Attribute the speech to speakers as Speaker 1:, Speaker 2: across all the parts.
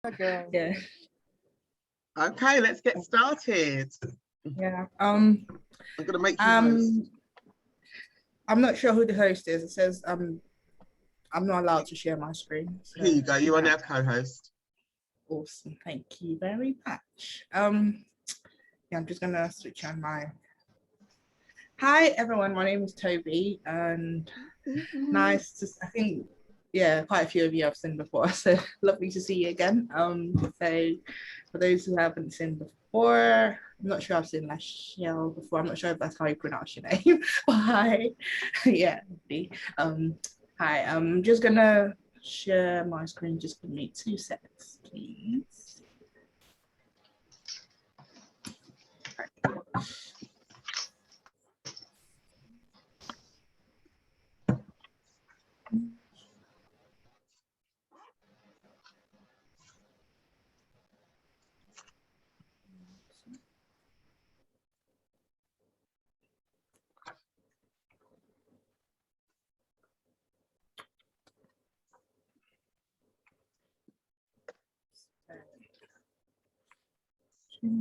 Speaker 1: Okay.
Speaker 2: Yeah.
Speaker 1: Okay, let's get started.
Speaker 2: Yeah.
Speaker 1: I'm gonna make you host.
Speaker 2: I'm not sure who the host is. It says I'm not allowed to share my screen. So
Speaker 1: Here you go. You are
Speaker 2: yeah.
Speaker 1: now co-host.
Speaker 2: Awesome. Thank you very much. Yeah, I'm just gonna switch on my. Hi everyone, my name is Toby, and nice to. I think yeah, quite a few of you I've seen before, so lovely to see you again. So for those who haven't seen before, I'm not sure I've seen Lachelle before. I'm not sure if that's how you pronounce your name. But hi, yeah, hi. I'm just gonna share my screen. Just give me 2 seconds, please.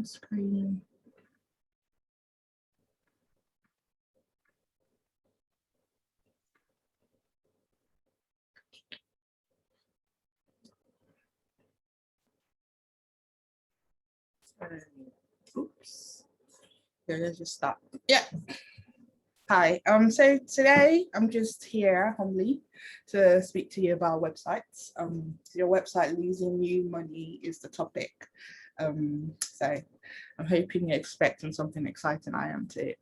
Speaker 2: Screen. Oops. Okay, let's just stop. Yeah. Hi. So today I'm just here humbly to speak to you about websites. Your website losing you money is the topic. So I'm hoping you're expecting something exciting. I am too.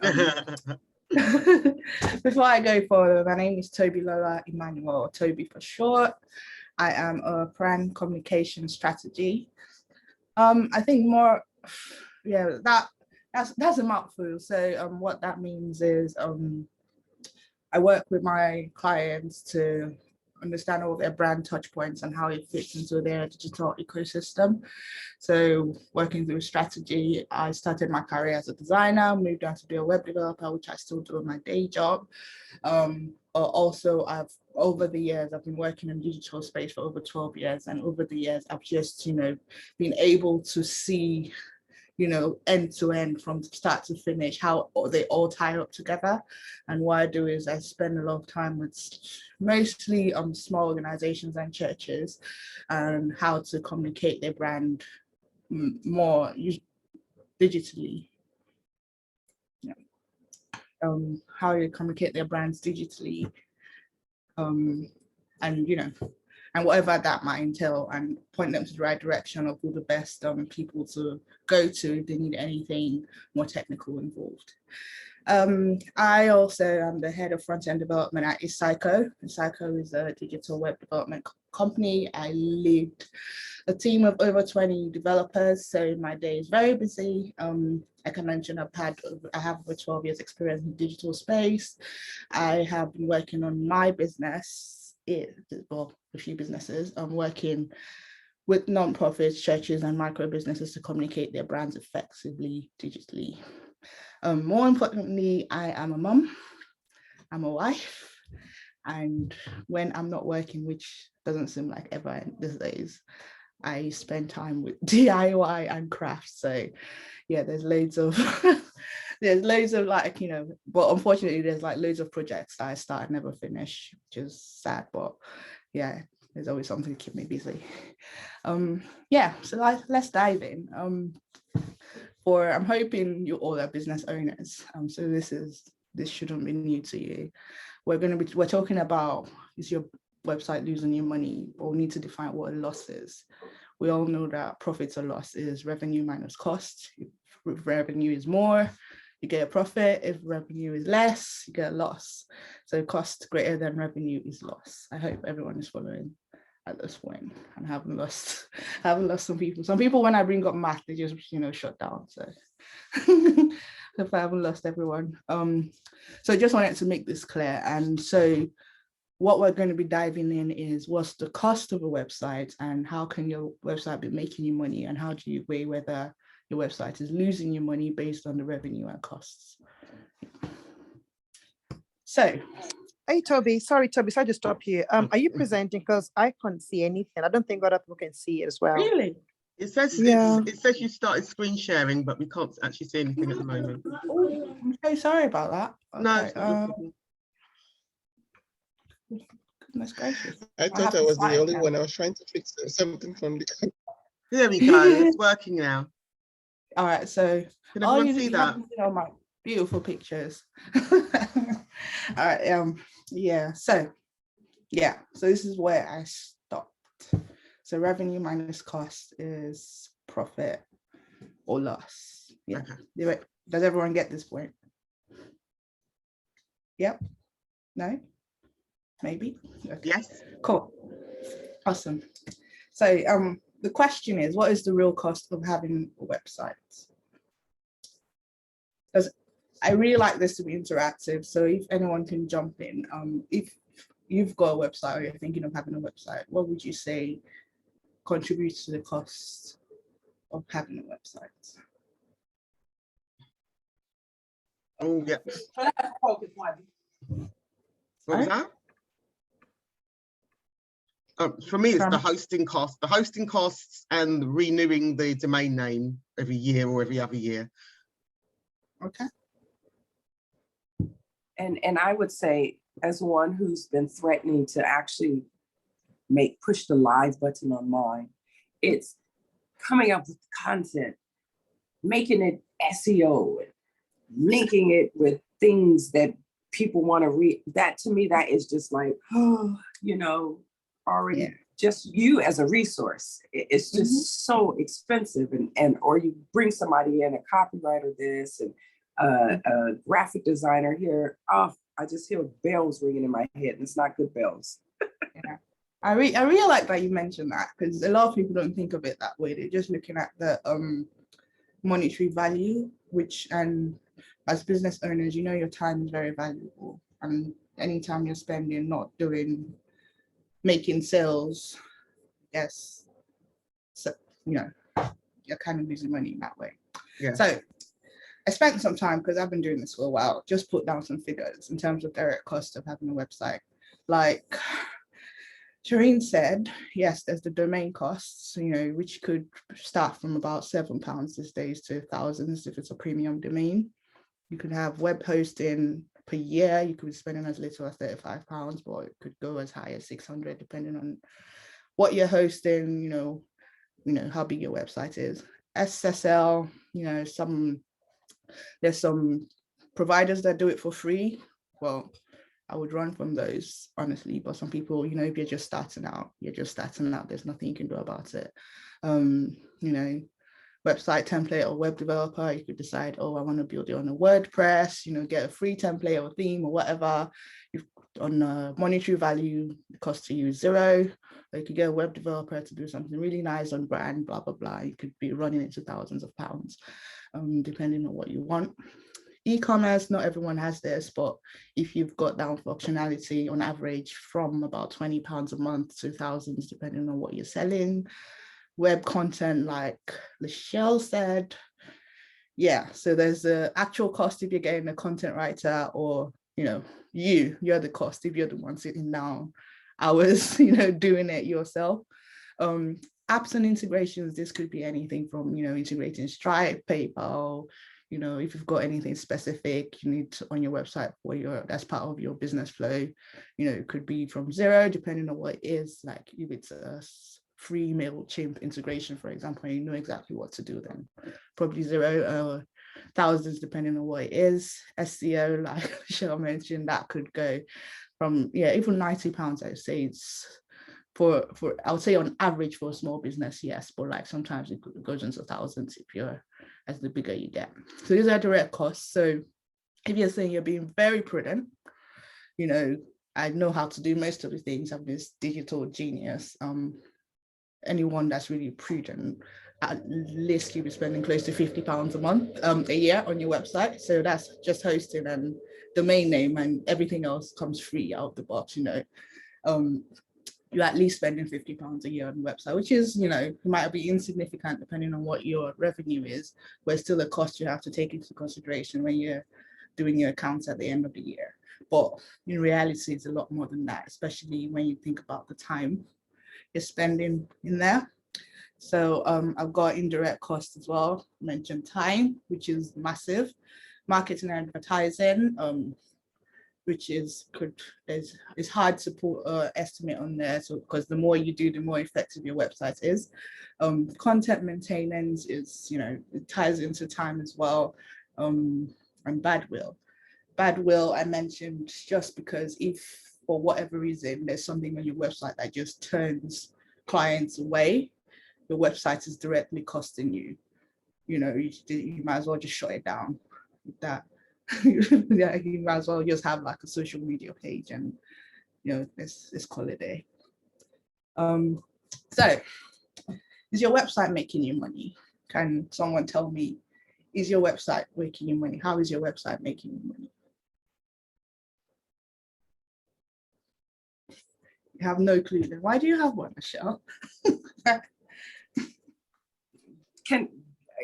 Speaker 2: Before I go further, my name is Tobi Emmanuel, Tobi for short. I am a brand communication strategy. I think more, yeah, that's a mouthful. So what that means is I work with my clients to understand all their brand touch points and how it fits into their digital ecosystem. So working through strategy, I started my career as a designer, moved on to be a web developer, which I still do in my day job. Also, over the years, I've been working in digital space for over 12 years. And over the years, I've just, been able to see end to end from start to finish, how they all tie up together. And what I do is I spend a lot of time with mostly small organizations and churches and how to communicate their brand more digitally. Yeah. How you communicate their brands digitally, and and whatever that might entail, and point them to the right direction of who the best people to go to if they need anything more technical involved. I also am the head of front-end development at Psycho. Psycho is a digital web development company. I lead a team of over 20 developers, so my day is very busy. Like I mentioned, I have over 12 years experience in digital space. I have been working on my business, well, a few businesses. I'm working with nonprofits, churches, and micro businesses to communicate their brands effectively digitally. More importantly, I am a mum, I'm a wife, and when I'm not working, which doesn't seem like ever these days, I spend time with DIY and crafts. So yeah, there's loads of like, but unfortunately there's like loads of projects that I start and never finish, which is sad, but yeah, there's always something to keep me busy. Yeah, so let's dive in. I'm hoping you all are business owners. So this shouldn't be new to you. We're talking about, is your website losing you money, or we need to define what a loss is. We all know that profits or loss is revenue minus cost. If revenue is more, you get a profit. If revenue is less, you get a loss. So cost greater than revenue is loss. I hope everyone is following at this point and haven't lost some people. Some people, when I bring up math, they just shut down. So if I haven't lost everyone. So I just wanted to make this clear. And so what we're going to be diving in is what's the cost of a website and how can your website be making you money, and how do you weigh whether your website is losing you money based on the revenue and costs. So
Speaker 3: Hey, Toby. Sorry, Toby. Sorry to stop you. Are you presenting? Because I can't see anything. I don't think other people can see it as well.
Speaker 2: Really?
Speaker 1: It says
Speaker 3: Yeah.
Speaker 1: it says you started screen sharing, but we can't actually see anything at the moment.
Speaker 2: Oh, I'm so sorry about that.
Speaker 1: No,
Speaker 2: Okay.
Speaker 1: it's not your problem.
Speaker 2: Goodness gracious.
Speaker 4: I
Speaker 2: I'll have
Speaker 4: thought I
Speaker 2: to
Speaker 4: was the
Speaker 2: fight
Speaker 4: only
Speaker 2: now.
Speaker 4: one. I was trying to fix something from the.
Speaker 1: There we go. It's working now.
Speaker 2: All right, so
Speaker 1: Can everyone see
Speaker 2: you
Speaker 1: that?
Speaker 2: haven't seen all my beautiful pictures. All right, yeah, so this is where I stopped. So revenue minus cost is profit or loss. Yeah.
Speaker 1: Okay.
Speaker 2: Does everyone get this point? Yep. No? Maybe? Okay.
Speaker 1: Yes.
Speaker 2: Cool. Awesome. So the question is, what is the real cost of having a website? Because I really like this to be interactive. So if anyone can jump in, if you've got a website or you're thinking of having a website, what would you say contributes to the cost of having a website?
Speaker 1: Oh, yeah. What was that? For me, it's the hosting costs and renewing the domain name every year or every other year.
Speaker 2: Okay.
Speaker 5: And I would say, as one who's been threatening to actually push the live button on mine, it's coming up with content, making it SEO, linking it with things that people want to read. That to me, that is just like, oh, already just you as a resource. It's just so expensive, and or you bring somebody in, a copywriter this and a graphic designer here. Oh, I just hear bells ringing in my head, and it's not good bells.
Speaker 2: Yeah. I really like that you mentioned that, because a lot of people don't think of it that way. They're just looking at the monetary value, and as business owners, your time is very valuable, and anytime you're spending not making sales, yes, so you're kind of losing money in that way.
Speaker 1: Yeah.
Speaker 2: So I spent some time, because I've been doing this for a while, just put down some figures in terms of direct cost of having a website. Like Shireen said, yes, there's the domain costs, which could start from about £7 these days to thousands if it's a premium domain. You could have web hosting per year. You could be spending as little as £35, but it could go as high as 600, depending on what you're hosting, how big your website is. SSL, there's some providers that do it for free. Well, I would run from those, honestly, but some people, if you're just starting out, there's nothing you can do about it. Website template or web developer, you could decide, oh, I want to build it on a WordPress, get a free template or theme or whatever. On a monetary value, it costs you £0. Or you could get a web developer to do something really nice on brand, blah, blah, blah. You could be running into thousands of pounds, depending on what you want. E-commerce, not everyone has this, but if you've got down functionality, on average from about £20 a month to thousands, depending on what you're selling. Web content, like Michelle said, so there's the actual cost if you're getting a content writer, or you're the cost if you're the one sitting down hours doing it yourself. Apps and integrations, this could be anything from integrating Stripe, PayPal, if you've got anything specific you need on your website that's part of your business flow, it could be from £0, depending on what it is. Like if it's a free MailChimp integration, for example, you know exactly what to do, then probably £0, thousands, depending on what it is. SEO, like Michelle mentioned, that could go from even £90. I would say it's for I would say on average for a small business, yes, but like sometimes it goes into thousands as the bigger you get. So these are direct costs. So if you're saying you're being very prudent, I know how to do most of the things. I'm this digital genius. Anyone that's really prudent, at least you'll be spending close to £50 a month, a year on your website. So that's just hosting and domain name, and everything else comes free out of the box. You're at least spending £50 a year on the website, which is, it might be insignificant depending on what your revenue is, but it's still a cost you have to take into consideration when you're doing your accounts at the end of the year. but in reality, it's a lot more than that, especially when you think about the time you're spending in there. So I've got indirect costs as well. I mentioned time, which is massive. Marketing and advertising, which is hard to put an estimate on there. So because the more you do, the more effective your website is. Content maintenance is, it ties into time as well. And badwill. Badwill I mentioned just because if for whatever reason there's something on your website that just turns clients away, your website is directly costing you. You might as well just shut it down with that. Yeah, you might as well just have like a social media page and let's call it a day. So is your website making you money? Can someone tell me, is your website making you money? How is your website making you money? You have no clue then. Why do you have one, Michelle?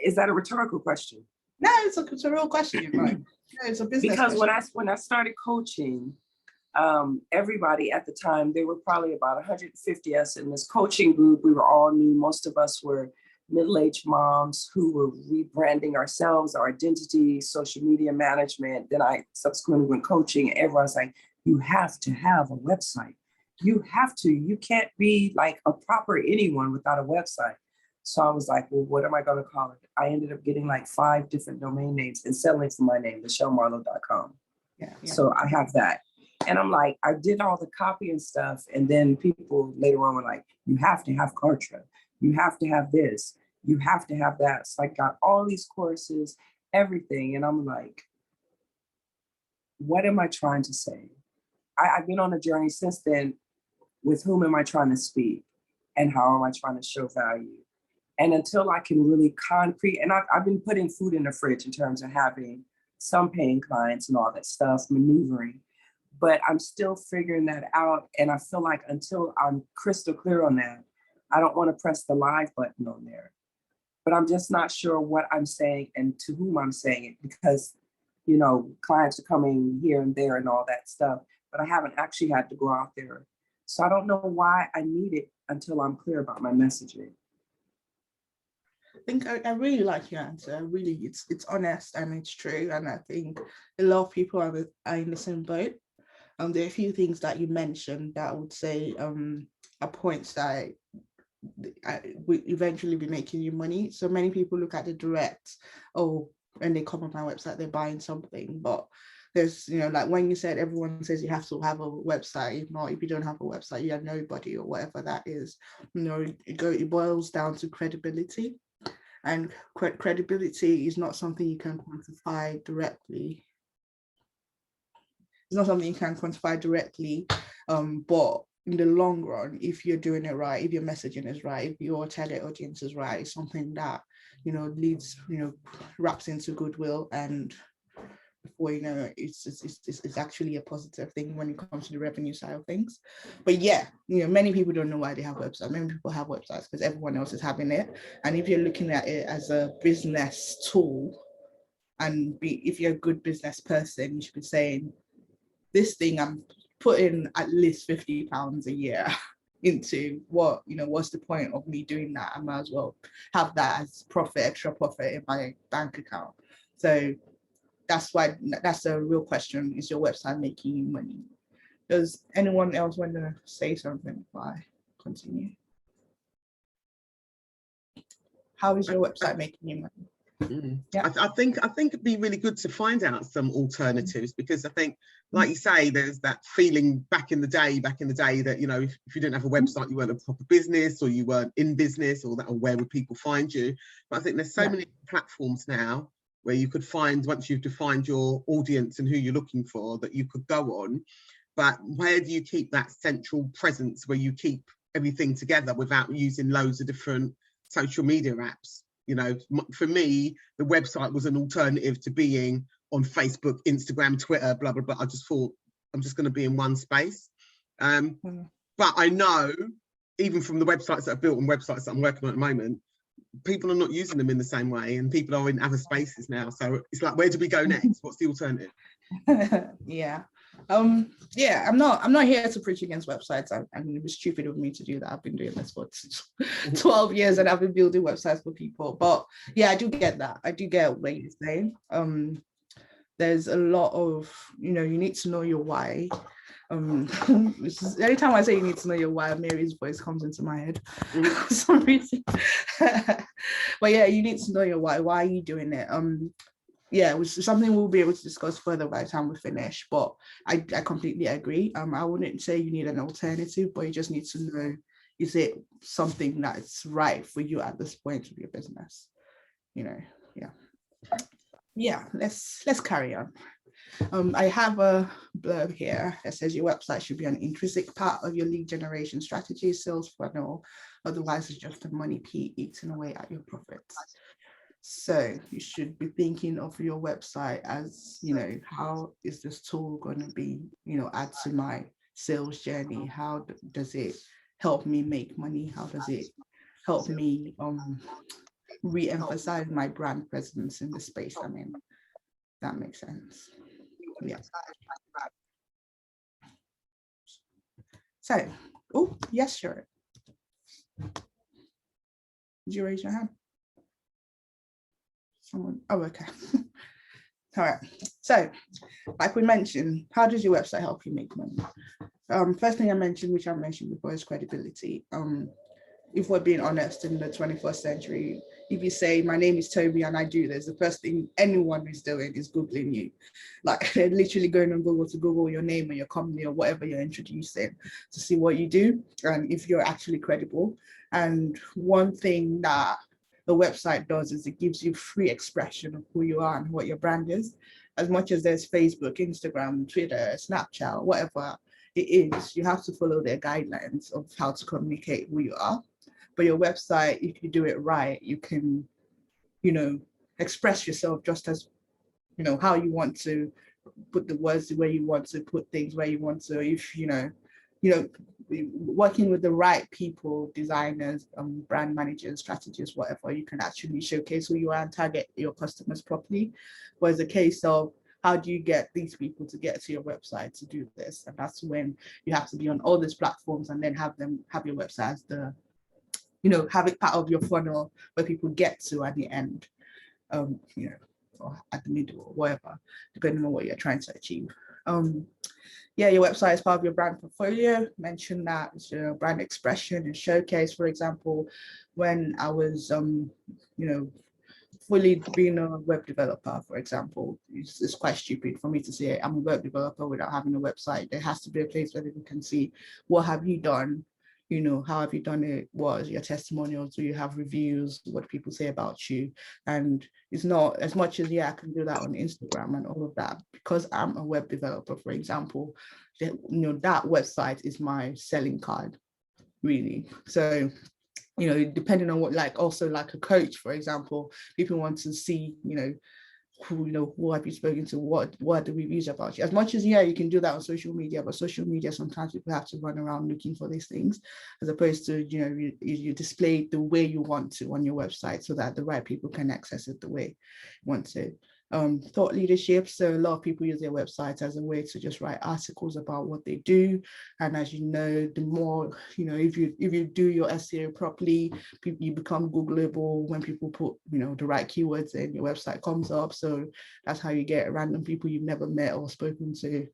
Speaker 5: Is that a rhetorical question?
Speaker 2: No, it's a real question. Right? No, it's a business
Speaker 5: because
Speaker 2: question.
Speaker 5: when I started coaching, everybody at the time, there were probably about 150 us in this coaching group. We were all new. Most of us were middle-aged moms who were rebranding ourselves, our identity, social media management. Then I subsequently went coaching, and everyone's like, you have to have a website. You have to. You can't be like a proper anyone without a website. So I was like, well, what am I going to call it? I ended up getting like 5 different domain names and selling for my name, michellemarlowe.com.
Speaker 2: Yeah.
Speaker 5: So I have that. And I'm like, I did all the copy and stuff. And then people later on were like, you have to have Kartra. You have to have this. You have to have that. So I got all these courses, everything. And I'm like, what am I trying to say? I've been on a journey since then. With whom am I trying to speak? And how am I trying to show value? And until I can really concrete, and I've been putting food in the fridge in terms of having some paying clients and all that stuff, maneuvering, but I'm still figuring that out. And I feel like until I'm crystal clear on that, I don't want to press the live button on there. But I'm just not sure what I'm saying and to whom I'm saying it because, clients are coming here and there and all that stuff, but I haven't actually had to go out there. So I don't know why I need it until I'm clear about my messaging.
Speaker 2: I think I really like your answer. Really, it's honest and it's true. And I think a lot of people are in the same boat. There are a few things that you mentioned that I would say are points that will eventually be making you money. So many people look at the direct, when they come on my website, they're buying something. But there's, like when you said everyone says you have to have a website. If you don't have a website, you're nobody or whatever that is. It boils down to credibility. And credibility is not something you can quantify directly. It's not something you can quantify directly, but in the long run, if you're doing it right, if your messaging is right, if your target audience is right, it's something that, leads, wraps into goodwill, and before you know it, it's actually a positive thing when it comes to the revenue side of things. But yeah, many people don't know why they have websites. Many people have websites because everyone else is having it. And if you're looking at it as a business tool, and if you're a good business person, you should be saying, this thing I'm putting at least £50 a year into. What's the point of me doing that? I might as well have that as extra profit in my bank account. So that's a real question. Is your website making you money? Does anyone else want to say something before I continue? How is your website making you money? Yeah.
Speaker 1: I think it'd be really good to find out some alternatives, because I think, like you say, there's that feeling back in the day that, if you didn't have a website, you weren't a proper business, or you weren't in business, or where would people find you? But I think there's so many platforms now where you could find, once you've defined your audience and who you're looking for, that you could go on. But where do you keep that central presence where you keep everything together without using loads of different social media apps? For me, the website was an alternative to being on Facebook, Instagram, Twitter, blah, blah, blah. I just thought, I'm just going to be in one space. But I know, even from the websites that are built and websites that I'm working on at the moment, people are not using them in the same way, and people are in other spaces now. So it's like, where do we go next? What's the alternative?
Speaker 2: Yeah, Yeah, I'm not here to preach against websites. I mean, it was stupid of me to do that. I've been doing this for 12 years and I've been building websites for people. But yeah, I do get that. I do get what you're saying. There's a lot of, you need to know your why. Anytime I say you need to know your why, Mary's voice comes into my head for some reason. But yeah, you need to know your why. Why are you doing it? Yeah, which is something we'll be able to discuss further by the time we finish. But I completely agree. I wouldn't say you need an alternative, but you just need to know, is it something that's right for you at this point of your business? Yeah, let's carry on. I have a blurb here that says your website should be an intrinsic part of your lead generation strategy, sales funnel. Otherwise, it's just a money pit eating away at your profits. So you should be thinking of your website as, how is this tool going to be, add to my sales journey? How does it help me make money? How does it help me re-emphasize my brand presence in the space I'm in? That makes sense. Yeah. So, oh, yes, sure. Did you raise your hand? Someone, oh, okay. All right. So, like we mentioned, how does your website help you make money? First thing I mentioned, which I mentioned before, is credibility. If we're being honest, in the 21st century, if you say, my name is Toby and I do this, the first thing anyone is doing is Googling you. Like, they're literally going on Google to Google your name or your company or whatever you're introducing to see what you do and if you're actually credible. And one thing that the website does is it gives you free expression of who you are and what your brand is. As much as there's Facebook, Instagram, Twitter, Snapchat, whatever it is, you have to follow their guidelines of how to communicate who you are. But your website, if you do it right, you can, express yourself just as, how you want to put the words where you want to put things where you want to. If, working with the right people, designers, brand managers, strategists, whatever, you can actually showcase who you are and target your customers properly. Whereas the case of, how do you get these people to get to your website to do this? And that's when you have to be on all these platforms and then have your website as the, have it part of your funnel where people get to at the end, or at the middle or whatever, depending on what you're trying to achieve. Yeah, your website is part of your brand portfolio. Mention that it's your brand expression and showcase. For example, when I was, fully being a web developer, for example, it's quite stupid for me to say I'm a web developer without having a website. There has to be a place where people can see, what have you done? How have you done it? What is your testimonials? Do you have reviews? What do people say about you? And it's not as much as, I can do that on Instagram and all of that, because I'm a web developer, for example, that website is my selling card, really. So, depending on what, also like a coach, for example, people want to see, who have you spoken to, what are the reviews about you? As much as, you can do that on social media, but social media, sometimes people have to run around looking for these things, as opposed to, you display the way you want to on your website so that the right people can access it the way you want to. Thought leadership. So a lot of people use their website as a way to just write articles about what they do. And as you know, the more, if you do your SEO properly, you become Googleable. When people put, the right keywords in, your website comes up. So that's how you get random people you've never met or spoken to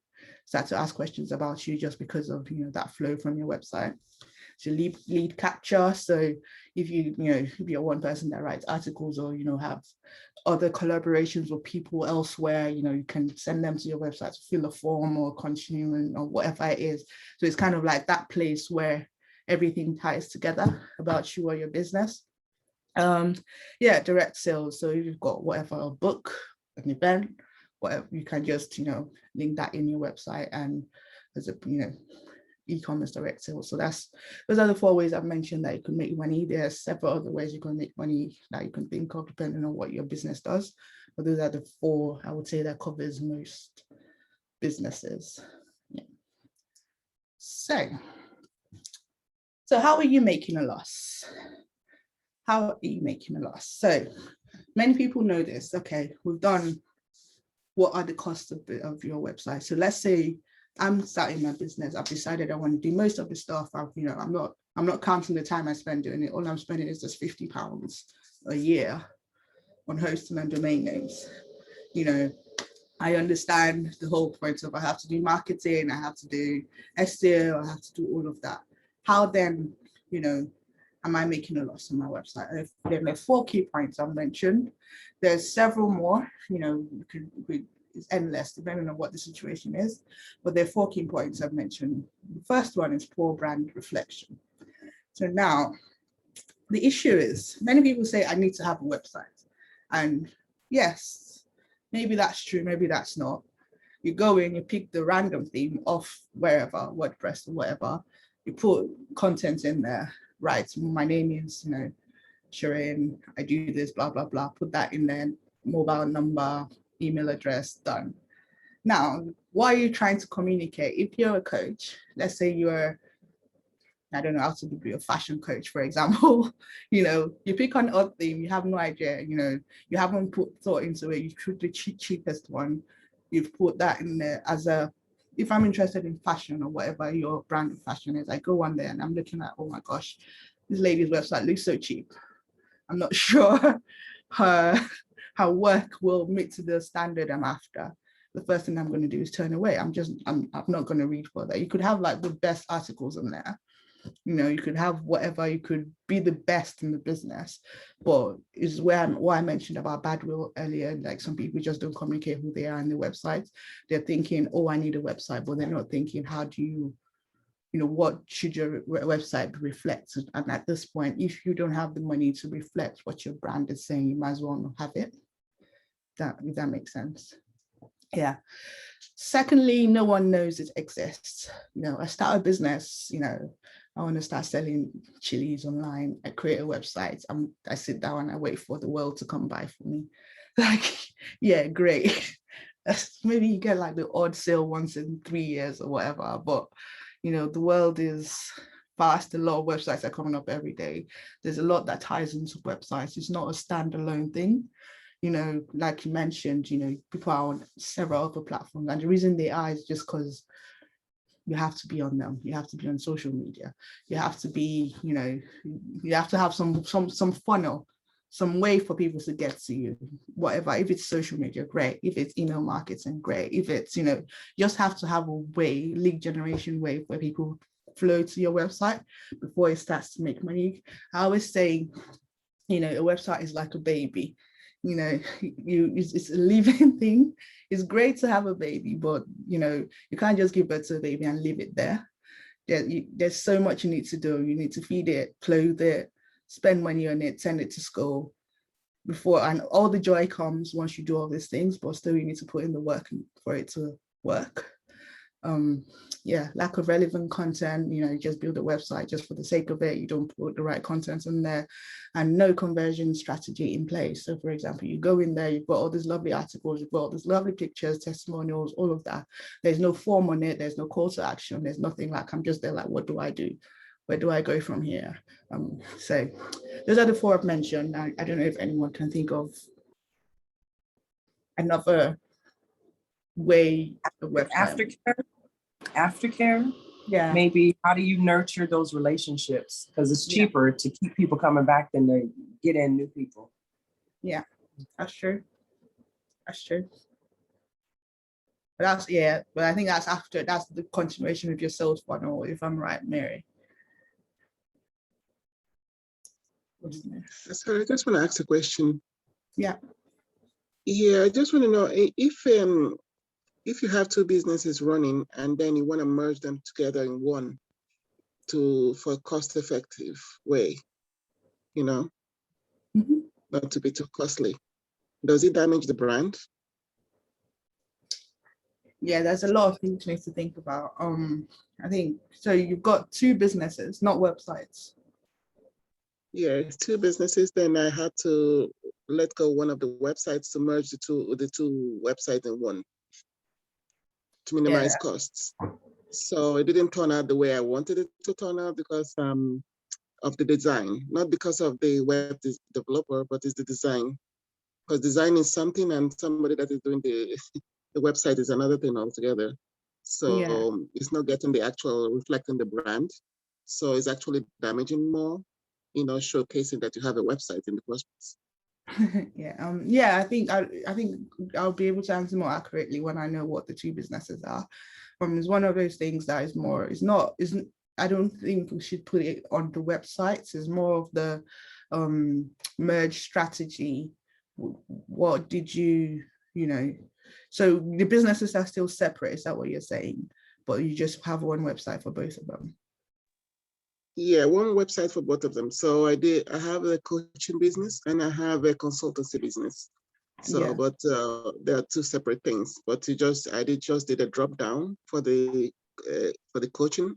Speaker 2: start to ask questions about you just because of, that flow from your website. So lead capture. So if you're one person that writes articles or, have other collaborations with people elsewhere, you can send them to your website to fill a form or continue or whatever it is. So it's kind of like that place where everything ties together about you or your business. Direct sales. So if you've got whatever, a book, an event, whatever, you can just, link that in your website and as a, e-commerce direct sales. So those are the 4 ways I've mentioned that you can make money. There's several other ways you can make money that you can think of depending on what your business does. But those are the 4, I would say, that covers most businesses. Yeah. So how are you making a loss? How are you making a loss? So many people know this. Okay, we've done, what are the costs of your website? So let's say I'm starting my business. I've decided I want to do most of the stuff. I'm not counting the time I spend doing it. All I'm spending is just £50 a year on hosting and domain names. I understand the whole point of I have to do marketing, I have to do SEO, I have to do all of that. How then, am I making a loss on my website? There are 4 key points I've mentioned. There's several more, it's endless depending on what the situation is, but there are 4 key points I've mentioned. The first one is poor brand reflection. So now, the issue is many people say I need to have a website, and yes, maybe that's true, maybe that's not. You go in, you pick the random theme off wherever, WordPress or whatever, you put content in there, right? My name is, Shireen, I do this, blah, blah, blah, put that in there, mobile number, email address, done. Now, what are you trying to communicate? If you're a coach, let's say you're, I don't know how to be a fashion coach, for example, you pick an odd theme, you have no idea, you haven't put thought into it, you choose the cheapest one, you've put that in there as if I'm interested in fashion or whatever your brand of fashion is, I go on there and I'm looking at, oh my gosh, this lady's website looks so cheap. I'm not sure her work will meet to the standard I'm after. The first thing I'm going to do is turn away. I'm not going to read further. You could have like the best articles in there. You could have whatever, you could be the best in the business, but is what I mentioned about bad will earlier, like some people just don't communicate who they are on the website. They're thinking, oh, I need a website, but they're not thinking, how do you, what should your website reflect? And at this point, if you don't have the money to reflect what your brand is saying, you might as well not have it. If that makes sense. Yeah. Secondly, no one knows it exists. I start a business, I want to start selling chilies online. I create a website. I sit down and I wait for the world to come by for me. Like, yeah, great. Maybe you get like the odd sale once in 3 years or whatever, but the world is fast. A lot of websites are coming up every day. There's a lot that ties into websites. It's not a standalone thing. Like you mentioned, people are on several other platforms, and the reason they are is just because you have to be on them. You have to be on social media. You have to be, you have to have some funnel, some way for people to get to you, whatever. If it's social media, great. If it's email marketing, great. If it's, just have to have a way, lead generation way where people flow to your website before it starts to make money. I always say, a website is like a baby. It's a living thing. It's great to have a baby, but you can't just give birth to a baby and leave it there. There's so much you need to do. You need to feed it, clothe it, spend money on it, send it to school before, and all the joy comes once you do all these things, but still you need to put in the work for it to work. Lack of relevant content, you just build a website just for the sake of it, you don't put the right content in there, and no conversion strategy in place. So for example, you go in there, you've got all these lovely articles, you've got all these lovely pictures, testimonials, all of that. There's no form on it, there's no call to action, there's nothing. Like, I'm just there like, what do I do? Where do I go from here? So those are the 4 I've mentioned. I don't know if anyone can think of another way of website.
Speaker 5: Aftercare.
Speaker 2: Yeah.
Speaker 5: Maybe how do you nurture those relationships? Because it's cheaper to keep people coming back than to get in new people.
Speaker 2: Yeah, that's true. That's true. But I think that's the continuation of your sales funnel, if I'm right, Mary.
Speaker 4: Sorry, I just want to ask a question.
Speaker 2: Yeah.
Speaker 4: Yeah, I just want to know if you have 2 businesses running and then you want to merge them together in one for a cost-effective way, not to be too costly. Does it damage the brand?
Speaker 2: Yeah, there's a lot of things you need to think about. I think so. You've got 2 businesses, not websites.
Speaker 4: Yeah, 2 businesses. Then I had to let go one of the websites to merge the two websites in one to minimize costs. So it didn't turn out the way I wanted it to turn out because of the design, not because of the web developer, but it's the design. Because design is something and somebody that is doing the website is another thing altogether. So it's not getting the actual reflecting the brand. So it's actually damaging more, showcasing that you have a website in the first place.
Speaker 2: I think I'll be able to answer more accurately when I know what the two businesses are. It's one of those things that isn't I don't think we should put it on the websites. It's more of the merge strategy. What did you so the businesses are still separate, is that what you're saying? But you just have one website for both of them?
Speaker 4: Yeah, one website for both of them. So I have a coaching business and I have a consultancy business. So, but there are two separate things. But I did a drop down for the coaching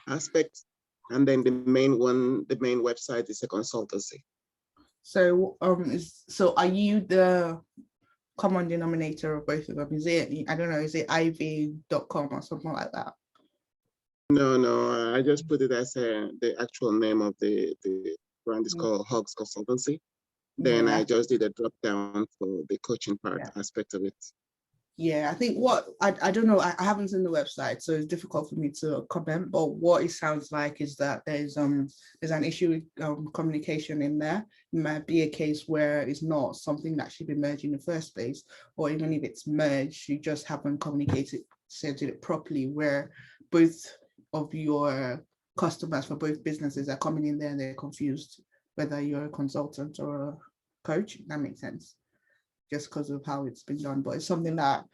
Speaker 4: aspect, and then the main website is a consultancy.
Speaker 2: So, so are you the common denominator of both of them? Is it, I don't know, is it ivy.com or something like that?
Speaker 4: No, I just put it as the actual name of the brand is called Hugs Consultancy. Then I just did a drop down for the coaching part aspect of it.
Speaker 2: Yeah, I think I don't know, I haven't seen the website, so it's difficult for me to comment, but what it sounds like is that there's an issue with communication in there. It might be a case where it's not something that should be merged in the first place, or even if it's merged, you just haven't said it properly, where both of your customers for both businesses are coming in there and they're confused whether you're a consultant or a coach. That makes sense, just because of how it's been done. But it's something that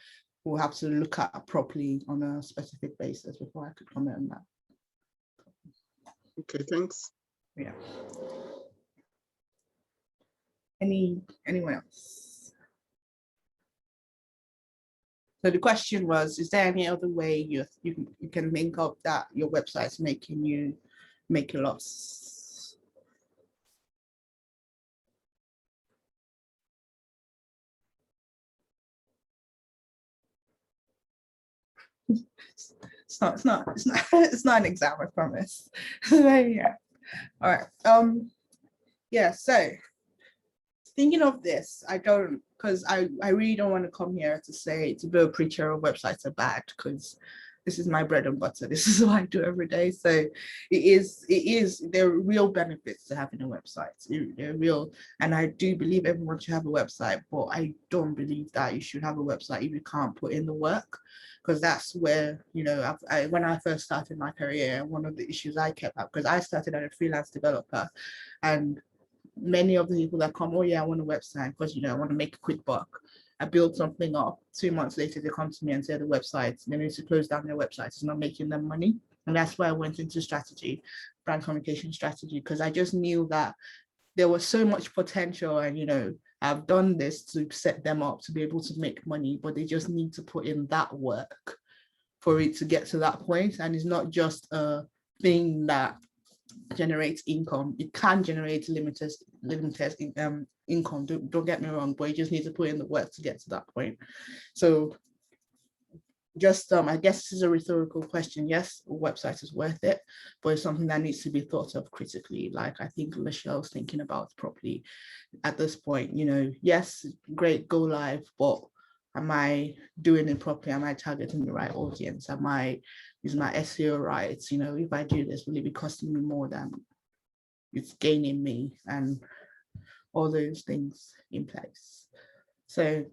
Speaker 2: we'll have to look at properly on a specific basis before I could comment on that.
Speaker 4: Okay, thanks.
Speaker 2: Yeah. Anyone else? So the question was, is there any other way you can link up that your website's making you make a loss? It's not an exam, I promise. Yeah. All right. Yeah, so thinking of this, because I really don't want to come here to be a preacher of websites are bad, because this is my bread and butter. This is what I do every day. So there are real benefits to having a website. They're real, and I do believe everyone should have a website, but I don't believe that you should have a website if you can't put in the work, because that's where, when I first started my career, one of the issues I kept up, because I started as a freelance developer, and many of the people that come, oh yeah, I want a website because I want to make a quick buck. I build something up. 2 months later, they come to me and say the website, they need to close down their website. It's not making them money. And that's why I went into strategy, brand communication strategy, because I just knew that there was so much potential, and I've done this to set them up to be able to make money, but they just need to put in that work for it to get to that point. And it's not just a thing that generates income. It can generate limited income, don't get me wrong, but you just need to put in the work to get to that point. So just I guess this is a rhetorical question. Yes, a website is worth it, but it's something that needs to be thought of critically, like I think Michelle's thinking about properly at this point. Yes, great, go live, but am I doing it properly? Am I targeting the right audience? Am I using my SEO right? If I do this, will it be costing me more than it's gaining me, and all those things in place? So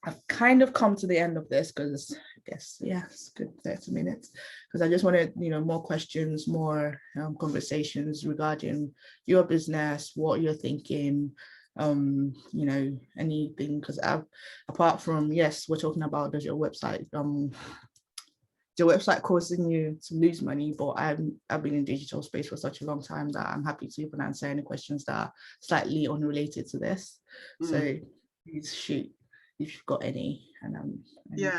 Speaker 2: I've kind of come to the end of this, because I guess, it's good 30 minutes, because I just wanted, more questions, more conversations regarding your business, what you're thinking, anything, because apart from, yes, we're talking about, does your website causing you to lose money? But I've been in digital space for such a long time that I'm happy to even answer any questions that are slightly unrelated to this. So please shoot if you've got any.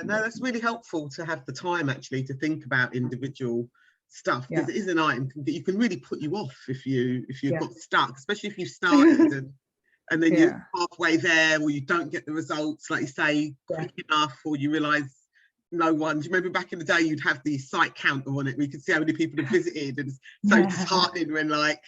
Speaker 1: That's really helpful to have the time actually to think about individual stuff, because it is an item that you can really put you off if you've got stuck, especially if you started and then you're halfway there, or you don't get the results, like you say, quick enough, or you realize no one. Do you remember back in the day you'd have the site counter on it where you could see how many people have visited, and it's so disheartening when, like,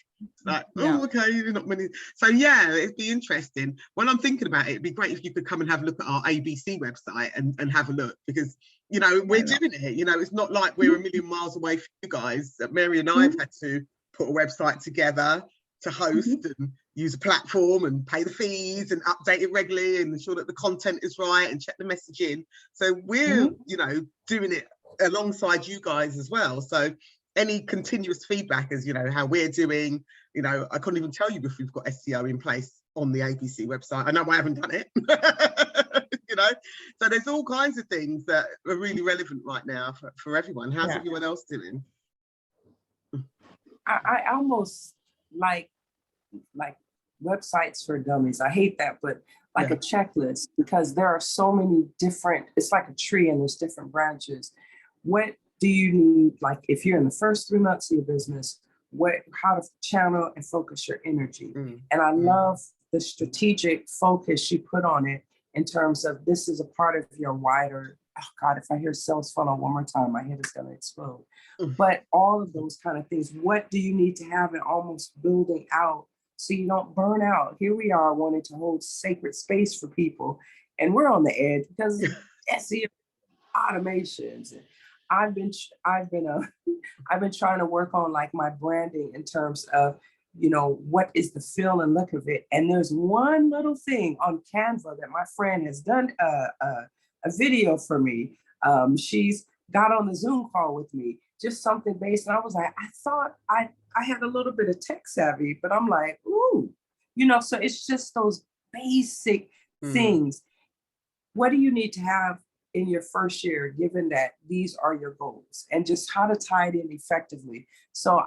Speaker 1: Like,
Speaker 2: Yeah.
Speaker 1: oh, okay, you're not many. So yeah, it'd be interesting. When I'm thinking about it, it'd be great if you could come and have a look at our ABC website and have a look, because you know we're doing it. You know, it's not like we're a million miles away from you guys. Mary and I have had to put a website together to host and use a platform and pay the fees and update it regularly and ensure that the content is right and check the messaging. So we're, you know, doing it alongside you guys as well. So any continuous feedback as, you know, how we're doing, you know, I couldn't even tell you if we've got SEO in place on the ABC website. I know I haven't done it, you know, so there's all kinds of things that are really relevant right now for everyone. How's everyone else doing?
Speaker 5: I almost like websites for dummies. I hate that, but like a checklist, because there are so many different, it's like a tree and there's different branches. What do you need? Like if you're in the first 3 months of your business, how to channel and focus your energy. And I love the strategic focus you put on it in terms of this is a part of your wider, oh God, if I hear sales funnel one more time, my head is gonna explode. But all of those kind of things, what do you need to have it almost building out so you don't burn out? Here we are wanting to hold sacred space for people, and we're on the edge because SEO automations. I've been trying to work on like my branding in terms of, you know, what is the feel and look of it. And there's one little thing on Canva that my friend has done a video for me. She's got on the Zoom call with me, just something based. And I was like, I thought I had a little bit of tech savvy, but I'm like, ooh, you know, so it's just those basic things. What do you need to have in your first year, given that these are your goals, and just how to tie it in effectively? So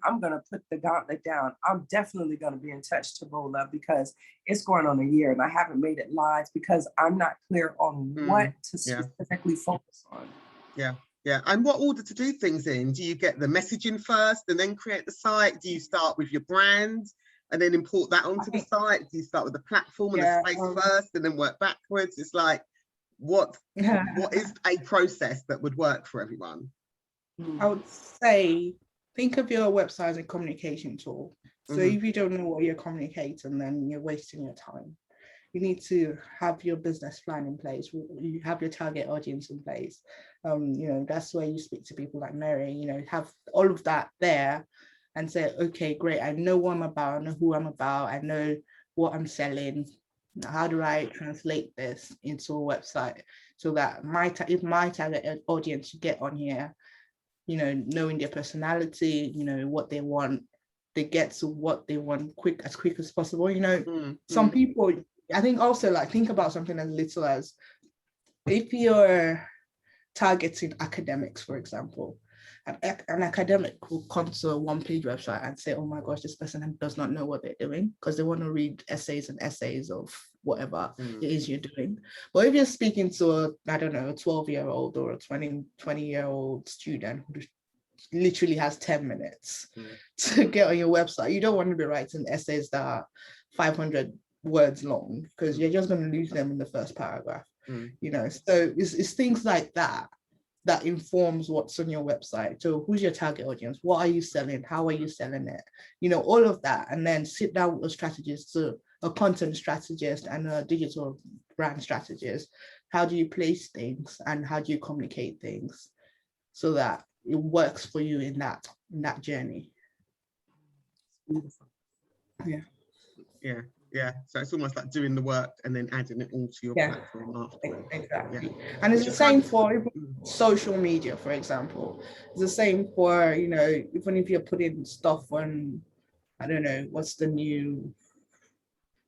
Speaker 5: I'm going to put the gauntlet down. I'm definitely going to be in touch to roll up, because it's going on a year and I haven't made it live because I'm not clear on what to specifically focus on.
Speaker 1: Yeah. And what order to do things in? Do you get the messaging first and then create the site? Do you start with your brand and then import that onto the site? Do you start with the platform and the space first and then work backwards? It's like, what is a process that would work for everyone?
Speaker 2: I would say, think of your website as a communication tool. So if you don't know what you're communicating, then you're wasting your time. You need to have your business plan in place. You have your target audience in place. You know, that's where you speak to people like Mary, you know, have all of that there and say, okay, great. I know what I'm about. I know who I'm about. I know what I'm selling. How do I translate this into a website so that if my target audience get on here, you know, knowing their personality, you know, what they want, they get to what they want as quick as possible. You know, some people, I think also, like, think about something as little as if you're targeting academics, for example, an academic will come to a one-page website and say, oh my gosh, this person does not know what they're doing, because they want to read essays of whatever it is you're doing. But if you're speaking to a 12-year-old or a 20-year-old student who literally has 10 minutes to get on your website, you don't want to be writing essays that are 500 words long, because you're just going to lose them in the first paragraph. You know, so it's things like that informs what's on your website. So who's your target audience? What are you selling? How are you selling it? You know, all of that. And then sit down with a strategist, so a content strategist and a digital brand strategist. How do you place things and how do you communicate things so that it works for you in that journey?
Speaker 5: Beautiful.
Speaker 1: Yeah. So it's almost like doing the work and then adding it all to your platform afterwards.
Speaker 2: Exactly. And it's the same for social media, for example. It's the same for, you know, even if you're putting stuff on, I don't know, what's the new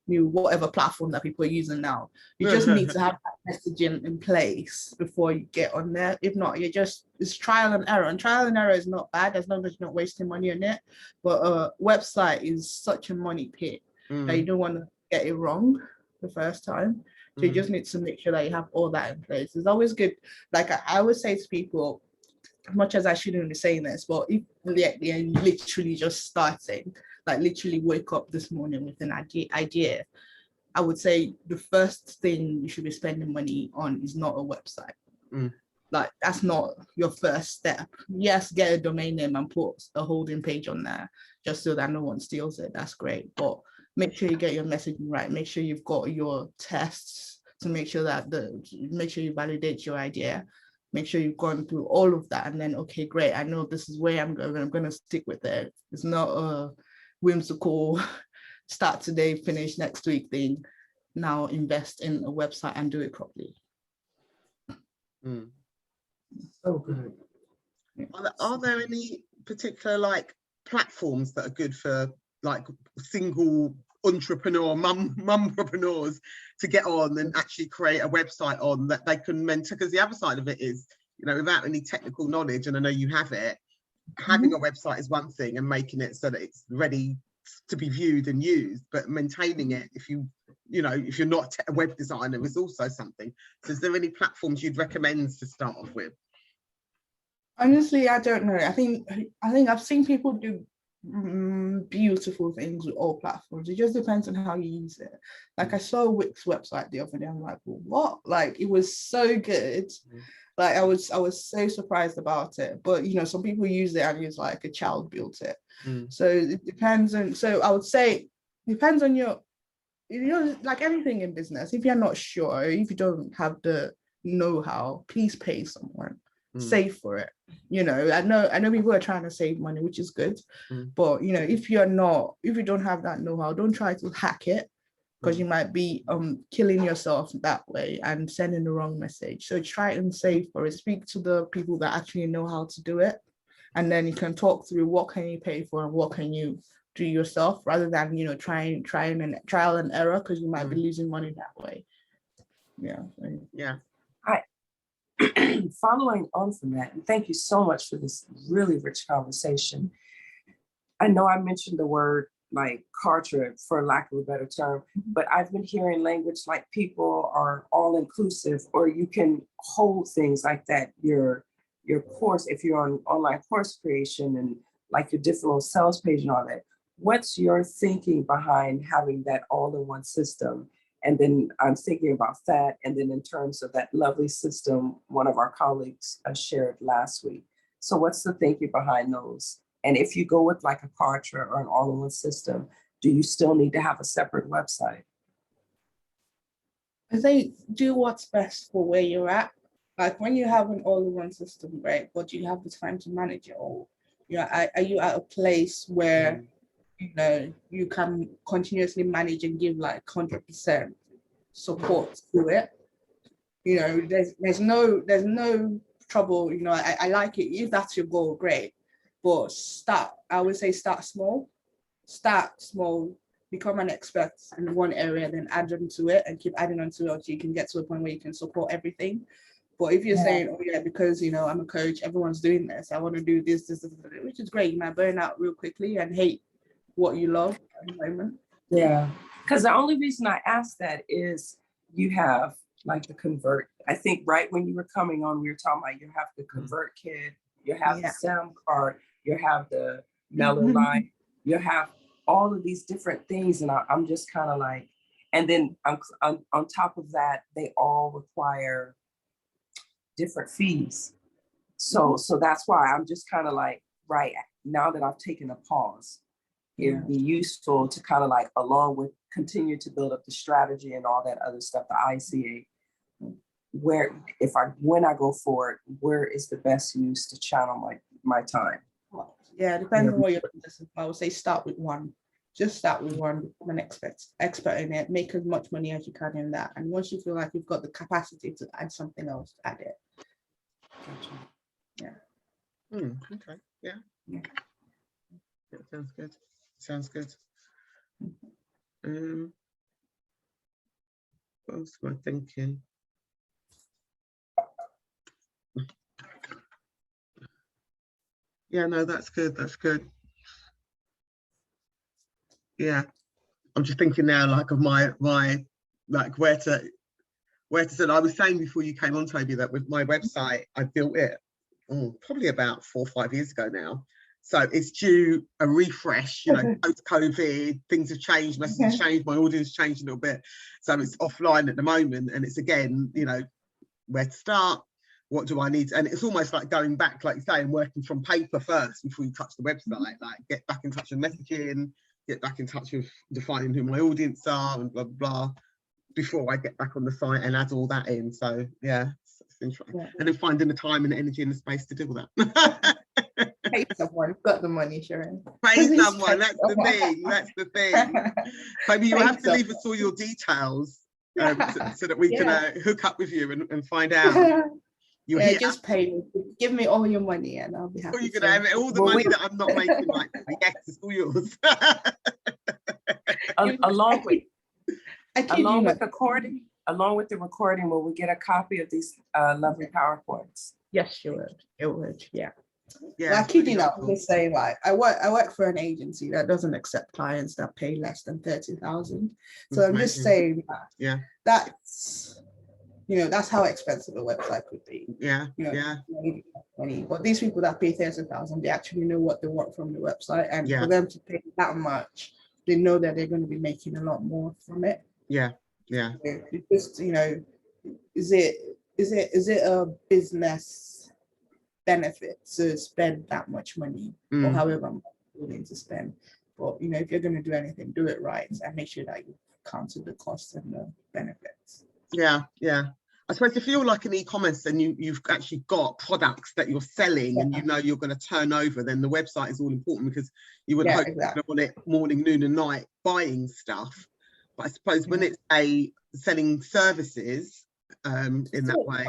Speaker 2: whatever platform that people are using now. You just need to have that messaging in place before you get on there. If not, it's trial and error. And trial and error is not bad as long as you're not wasting money on it. But a website is such a money pit that you don't want to get it wrong the first time. So you just need to make sure that you have all that in place. It's always good. Like I always say to people, much as I shouldn't be saying this, but if they're literally just starting, like literally wake up this morning with an idea, I would say the first thing you should be spending money on is not a website. like that's not your first step. Yes, get a domain name and put a holding page on there just so that no one steals it. That's great. But make sure you get your messaging right. Make sure you've got your tests to make sure that make sure you validate your idea. Make sure you've gone through all of that, and then okay, great. I know this is where I'm going to stick with it. It's not a whimsical start today, finish next week thing. Now invest in a website and do it properly.
Speaker 5: So good.
Speaker 1: Are there any particular like platforms that are good for like single entrepreneur mumpreneurs to get on and actually create a website on that they can mentor? Because the other side of it is, you know, without any technical knowledge, and I know you have it, having a website is one thing and making it so that it's ready to be viewed and used, but maintaining it, if you're not a web designer, is also something. So is there any platforms you'd recommend to start off with?
Speaker 2: Honestly, I don't know. I think I've seen people do beautiful things with all platforms. It just depends on how you use it. Like I saw Wix website the other day. I'm like, well, what? Like it was so good. Like I was so surprised about it. But you know, some people use it and it's like a child built it. So it depends on. So I would say depends on your, like anything in business. If you're not sure, if you don't have the know-how, please pay someone. Save for it. You know, I know people are trying to save money, which is good, but you know, if you don't have that know-how, don't try to hack it, because you might be killing yourself that way and sending the wrong message. So try and save for it. Speak to the people that actually know how to do it, and then you can talk through what can you pay for and what can you do yourself, rather than, you know, trying and trial and error, because you might be losing money that way. Yeah.
Speaker 5: Following on from that, and thank you so much for this really rich conversation. I know I mentioned the word like culture, for lack of a better term, but I've been hearing language like people are all inclusive, or you can hold things like that. Your course, if you're on online course creation and like your different little sales page and all that, what's your thinking behind having that all-in-one system? And then I'm thinking about that. And then in terms of that lovely system, one of our colleagues shared last week. So what's the thinking behind those? And if you go with like a Kartra or an all-in-one system, do you still need to have a separate website?
Speaker 2: I think do what's best for where you're at. Like when you have an all-in-one system, right, but you have the time to manage it all. You know, are you at a place where you know you can continuously manage and give like 100% support to it? You know, there's no trouble. You know, I like it. If that's your goal, great. But I would say start small. Become an expert in one area, then add on to it and keep adding on to it until you can get to a point where you can support everything. But if you're saying, oh yeah, because you know I'm a coach, everyone's doing this, I want to do this, which is great, you might burn out real quickly and hate what you love at the moment.
Speaker 5: Yeah, because the only reason I asked that is you have like the convert. I think right when you were coming on, we were talking about you have the convert kit, you have the sound card, you have the mellow line, you have all of these different things, and I'm just kind of like, and then on top of that, they all require different fees. So that's why I'm just kind of like, right now that I've taken a pause, it would be useful to kind of like, along with continue to build up the strategy and all that other stuff, the ICA, when I go forward, where is the best use to channel my time?
Speaker 2: Yeah, it depends on what you're doing. I would say start with one. Just start with one, become an expert in it, make as much money as you can in that. And once you feel like you've got the capacity to add something else, add it.
Speaker 1: Yeah. Okay. Yeah. That sounds good. What else am I thinking? Yeah, no, that's good. Yeah, I'm just thinking now, like of my like where to send. I was saying before you came on, Toby, that with my website, I built it probably about 4 or 5 years ago now. So it's due a refresh, you know, post-COVID, things have changed, messages changed, my audience changed a little bit. So it's offline at the moment, and it's again, you know, where to start, what do I need? And it's almost like going back, like you say, and working from paper first before you touch the website, like get back in touch with messaging, get back in touch with defining who my audience are and blah, blah, blah, before I get back on the site and add all that in. So yeah, it's interesting.
Speaker 2: Yeah.
Speaker 1: And then finding the time and the energy and the space to do all that.
Speaker 2: Pay someone, got the money, Sharon.
Speaker 1: Pay
Speaker 2: Please
Speaker 1: someone,
Speaker 2: pay
Speaker 1: that's
Speaker 2: someone.
Speaker 1: the thing, that's the thing. Maybe you
Speaker 2: Pay
Speaker 1: have to leave
Speaker 2: someone.
Speaker 1: us all your details so that we can hook up with you and find out. You're
Speaker 2: Yeah,
Speaker 1: here.
Speaker 2: just pay me. Give me all your money and I'll be happy.
Speaker 1: Or you're gonna have all the money that I'm not making right now. Yes, it's all yours.
Speaker 5: Along with
Speaker 2: I kid you not.
Speaker 5: along with the recording, will we get a copy of these lovely PowerPoints?
Speaker 2: Yes, you would. It would, yeah.
Speaker 1: Yeah,
Speaker 2: I kid
Speaker 1: really
Speaker 2: you not.
Speaker 1: helpful.
Speaker 2: They say like I work for an agency that doesn't accept clients that pay less than 30,000. So I'm just
Speaker 1: Amazing.
Speaker 2: saying that
Speaker 1: Yeah,
Speaker 2: that's, you know, that's how expensive a website could be.
Speaker 1: yeah,
Speaker 2: You know,
Speaker 1: yeah,
Speaker 2: money. But these people that pay 30,000, they actually know what they want from the website, and
Speaker 1: Yeah.
Speaker 2: for them to pay that much, they know that they're going to be making a lot more from it.
Speaker 1: yeah, yeah.
Speaker 2: It just, you know, is it a business benefit to spend that much money or however much you're willing to spend? But you know, if you're going to do anything, do it right and make sure that you counted the costs and the benefits.
Speaker 1: Yeah, yeah. I suppose if you're like an e-commerce and you've actually got products that you're selling and you know you're going to turn over, then the website is all important, because you would hope
Speaker 2: exactly.
Speaker 1: on it morning, noon and night buying stuff. But I suppose when it's selling services in that way,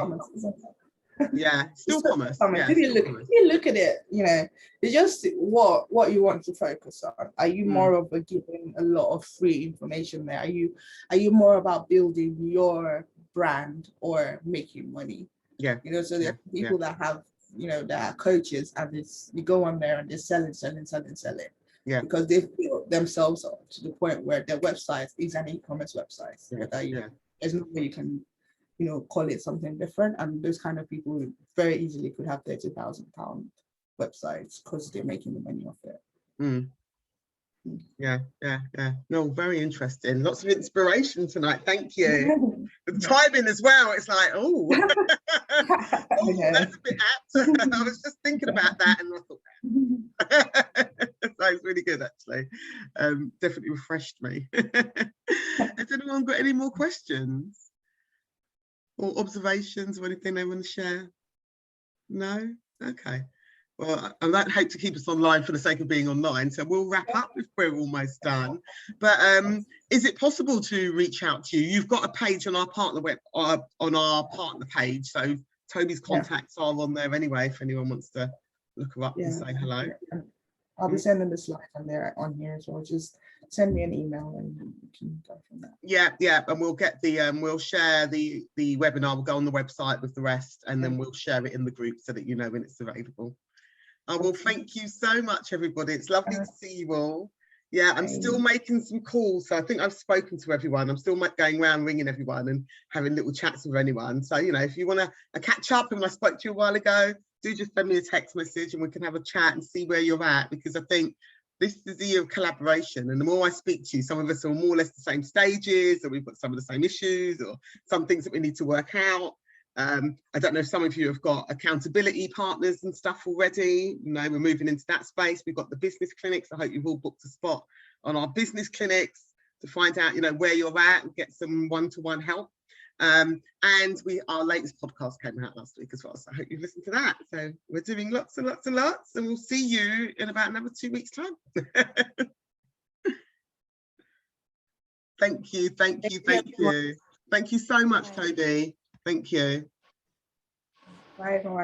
Speaker 1: yeah, still commerce. Yeah,
Speaker 2: If you look at it, you know, it's just what you want to focus on. Are you more of a giving a lot of free information there? Are you more about building your brand or making money?
Speaker 1: Yeah,
Speaker 2: you know, so there are people that have, you know, that are coaches, and it's, you go on there and they're selling. Yeah, because they've built themselves up to the point where their website is an e-commerce website. There's no way you can, you know, call it something different. And those kind of people very easily could have £30,000 websites because they're making the money off it.
Speaker 1: Yeah. No, very interesting. Lots of inspiration tonight. Thank you. The timing as well. It's like, oh, that's a bit apt. I was just thinking about that and I thought that was really good, actually. Definitely refreshed me. Has anyone got any more questions or observations or anything they want to share? No? Okay. Well, I don't hope to keep us online for the sake of being online, so we'll wrap up if we're almost done. But is it possible to reach out to you? You've got a page on our partner partner page, so Tobi's contacts are on there anyway, if anyone wants to look her up and say hello.
Speaker 2: I'll be sending the slides on here as well. Just send me an email and we can go from there.
Speaker 1: Yeah, and we'll get the we'll share the webinar. We'll go on the website with the rest, and then we'll share it in the group so that you know when it's available. Well, thank you so much, everybody. It's lovely to see you all. Yeah, I'm still making some calls, so I think I've spoken to everyone. I'm still going around ringing everyone and having little chats with anyone. So, you know, if you want to catch up, and I spoke to you a while ago, do just send me a text message and we can have a chat and see where you're at, because I think this is the year of collaboration, and the more I speak to you, some of us are more or less the same stages, or we've got some of the same issues or some things that we need to work out. I don't know if some of you have got accountability partners and stuff already. You know, we're moving into that space. We've got the business clinics. I hope you've all booked a spot on our business clinics to find out, you know, where you're at and get some one-to-one help. And our latest podcast came out last week as well, so I hope you've listened to that. So we're doing lots and lots and lots, and we'll see you in about another 2 weeks' time. Thank you. Thank you so much, Tobi. Thank you.
Speaker 2: Bye, everyone.